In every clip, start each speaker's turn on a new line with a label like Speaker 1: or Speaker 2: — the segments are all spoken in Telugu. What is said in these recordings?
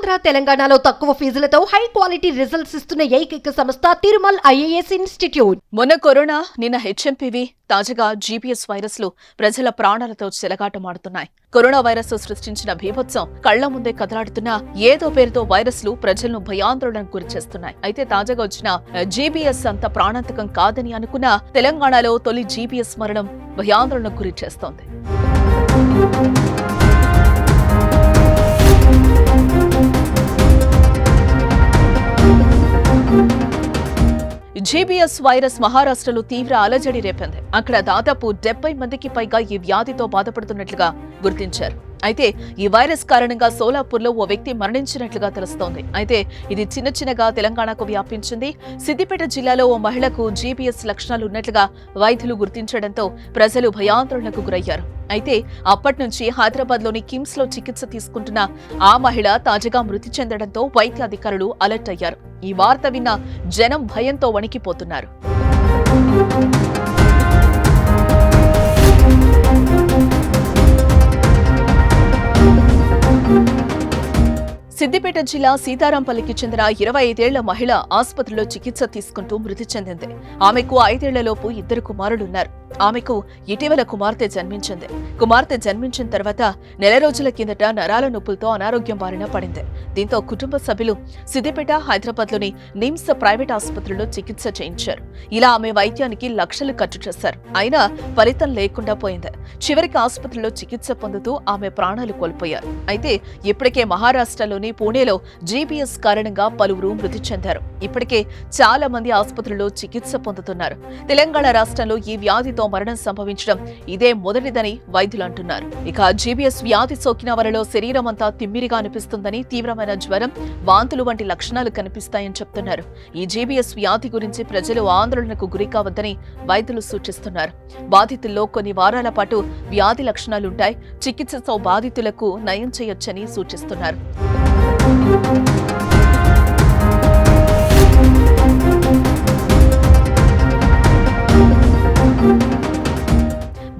Speaker 1: ఆంధ్ర తెలంగాణలో తక్కువ ఫీజులతో హై క్వాలిటీ రిజల్ట్స్ ఇస్తున్న ఏకైక సంస్థ తిరుమల్ ఐఏఎస్ ఇన్స్టిట్యూట్.
Speaker 2: మొన్న కరోనా, నిన్న హెచ్ఎంపీవీ, తాజాగా జీపీఎస్ వైరస్లు ప్రజల ప్రాణాలతో చెలగాటమాడుతున్నాయి. కరోనా వైరస్ సృష్టించిన బీభత్సం కళ్ల ముందే కదలాడుతున్న ఏదో పేరుతో వైరస్లు ప్రజలను భయాందోళనకు గురిచేస్తున్నాయి. అయితే తాజాగా వచ్చిన జీపీఎస్ అంత ప్రాణాంతకం కాదని అనుకున్న తెలంగాణలో తొలి జీపీఎస్ మరణం భయాందోళనకు గురి చేస్తోంది. జీబీఎస్ వైరస్ మహారాష్ట్రలో తీవ్ర అలజడి రేపింది. అక్కడ దాదాపు 70 మందికి పైగా ఈ వ్యాధితో బాధపడుతున్నట్లుగా గుర్తించారు. అయితే ఈ వైరస్ కారణంగా సోలాపూర్లో ఓ వ్యక్తి మరణించినట్లుగా తెలుస్తోంది. అయితే ఇది చిన్నగా తెలంగాణకు వ్యాపించింది. సిద్దిపేట జిల్లాలో ఓ మహిళకు జీబీఎస్ లక్షణాలు ఉన్నట్లుగా వైద్యులు గుర్తించడంతో ప్రజలు భయాందోళనకు గురయ్యారు. అయితే అప్పటి నుంచి హైదరాబాద్లోని కిమ్స్ లో చికిత్స తీసుకుంటున్న ఆ మహిళ తాజాగా మృతి చెందడంతో వైద్య అధికారులు అలర్ట్ అయ్యారు. ఈ వార్త విన్న జనం భయంతో వణికిపోతున్నారు. సిద్దిపేట జిల్లా సీతారాంపల్లికి చెందిన 25 ఏళ్ల మహిళ ఆసుపత్రిలో చికిత్స తీసుకుంటూ మృతి చెందింది. ఆమెకు 5 ఏళ్లలోపు 2 కుమారులున్నారు. ఆమెకు ఇటీవల కుమార్తె జన్మించింది. కుమార్తె జన్మించిన తర్వాత నెల రోజుల కిందట నరాల నొప్పులతో అనారోగ్యం బారిన పడింది. దీంతో కుటుంబ సభ్యులు సిద్దిపేట, హైదరాబాద్లోని నిమ్స్ ప్రైవేట్ ఆసుపత్రిలో చికిత్స చేయించారు. ఇలా ఆమె వైద్యానికి లక్షలు ఖర్చు చేశారు. అయినా ఫలితం లేకుండా పోయింది. చివరికి ఆసుపత్రిలో చికిత్స పొందుతూ ఆమె ప్రాణాలు కోల్పోయారు. అయితే ఇప్పటికే మహారాష్ట్రలోని పూణేలో జీపీఎస్ కారణంగా పలువురు మృతి చెందారు. ఇప్పటికే చాలా మంది ఆసుపత్రిలో చికిత్స పొందుతున్నారు. తెలంగాణ రాష్ట్రంలో ఈ వ్యాధితో మరణం సంభవించడం ఇదే మొదటిదని వైద్యులు అంటున్నారు. ఇక జీబీఎస్ వ్యాధి సోకిన వారిలో శరీరం అంతా తిమ్మిరిగా అనిపిస్తుందని, తీవ్రమైన జ్వరం, వాంతులు వంటి లక్షణాలు కనిపిస్తాయని చెప్తున్నారు. ఈ జీబీఎస్ వ్యాధి గురించి ప్రజలు ఆందోళనకు గురి కావద్దని వైద్యులు సూచిస్తున్నారు. బాధితుల్లో కొన్ని వారాల పాటు వ్యాధి లక్షణాలుంటాయి. చికిత్సతో బాధితులకు నయం చేయొచ్చని సూచిస్తున్నారు.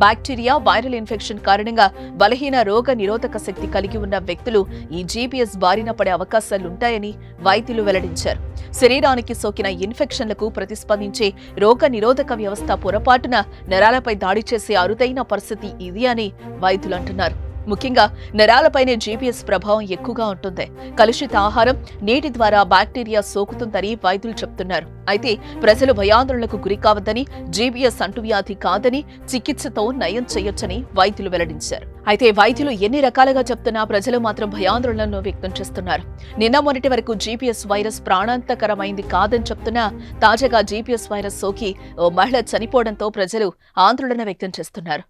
Speaker 2: బ్యాక్టీరియా, వైరల్ ఇన్ఫెక్షన్ కారణంగా బలహీన రోగ నిరోధక శక్తి కలిగి ఉన్న వ్యక్తులు ఈ జీపీఎస్ బారిన పడే అవకాశాలుంటాయని వైద్యులు వెల్లడించారు. శరీరానికి సోకిన ఇన్ఫెక్షన్లకు ప్రతిస్పందించే రోగ నిరోధక వ్యవస్థ పొరపాటున నరాలపై దాడి చేసే అరుదైన పరిస్థితి ఇది అని వైద్యులు అంటున్నారు. ముఖ్యంగా నరాలపైనే జీపీఎస్ ప్రభావం ఎక్కువగా ఉంటుంది. కలుషిత ఆహారం, నీటి ద్వారా బ్యాక్టీరియా సోకుతుందని వైద్యులు చెప్తున్నారు. అయితే ప్రజలు భయాందోళనకు గురి కావద్దని, జీబీఎస్ అంటువ్యాధి కాదని, చికిత్సతో నయం చేయొచ్చని వైద్యులు వెల్లడించారు. అయితే వైద్యులు ఎన్ని రకాలుగా చెప్తున్నా ప్రజలు మాత్రం భయాందోళనను వ్యక్తం చేస్తున్నారు. నిన్న మొన్నటి వరకు జీపీఎస్ వైరస్ ప్రాణాంతకరమైంది కాదని చెప్తున్నా తాజాగా జీపీఎస్ వైరస్ సోకి ఓ మహిళ చనిపోవడంతో ప్రజలు ఆందోళన వ్యక్తం చేస్తున్నారు.